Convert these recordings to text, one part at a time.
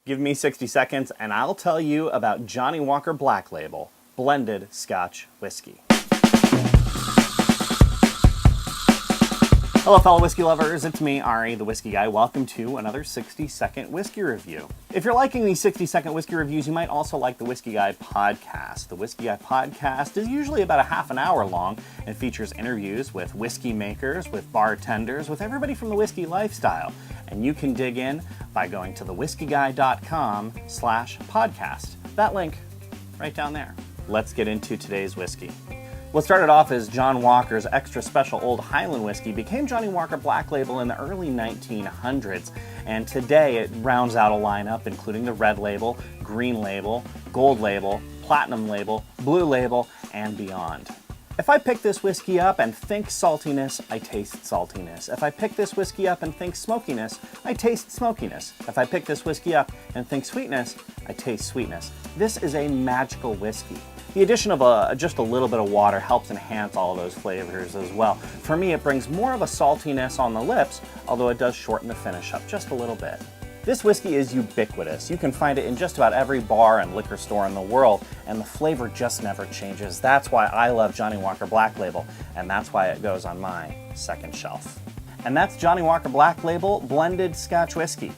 Give me 60 seconds and I'll tell you about Johnnie Walker Black Label blended Scotch whiskey. Hello fellow whiskey lovers, it's me, Ari, the Whiskey Guy. Welcome to another 60-second whiskey review. If you're liking these 60-second whiskey reviews, you might also like the Whiskey Guy podcast. The Whiskey Guy podcast is usually about a half an hour long and features interviews with whiskey makers, with bartenders, with everybody from the whiskey lifestyle. And you can dig in by going to thewhiskyguy.com/podcast. That link right down there. Let's get into today's whiskey. What started off as John Walker's extra special Old Highland whiskey became Johnnie Walker Black Label in the early 1900s, and today it rounds out a lineup including the Red Label, Green Label, Gold Label, Platinum Label, Blue Label, and beyond. If I pick this whiskey up and think saltiness, I taste saltiness. If I pick this whiskey up and think smokiness, I taste smokiness. If I pick this whiskey up and think sweetness, I taste sweetness. This is a magical whiskey. The addition of just a little bit of water helps enhance all of those flavors as well. For me, it brings more of a saltiness on the lips, although it does shorten the finish up just a little bit. This whiskey is ubiquitous. You can find it in just about every bar and liquor store in the world, and the flavor just never changes. That's why I love Johnnie Walker Black Label, and that's why it goes on my second shelf. And that's Johnnie Walker Black Label blended Scotch whiskey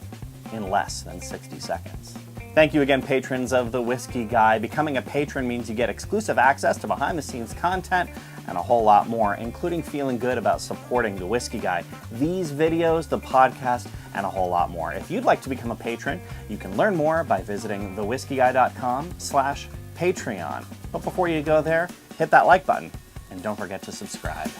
in less than 60 seconds. Thank you again, patrons of The Whiskey Guy. Becoming a patron means you get exclusive access to behind-the-scenes content and a whole lot more, including feeling good about supporting The Whiskey Guy, these videos, the podcast, and a whole lot more. If you'd like to become a patron, you can learn more by visiting thewhiskyguy.com/Patreon. But before you go there, hit that like button and don't forget to subscribe.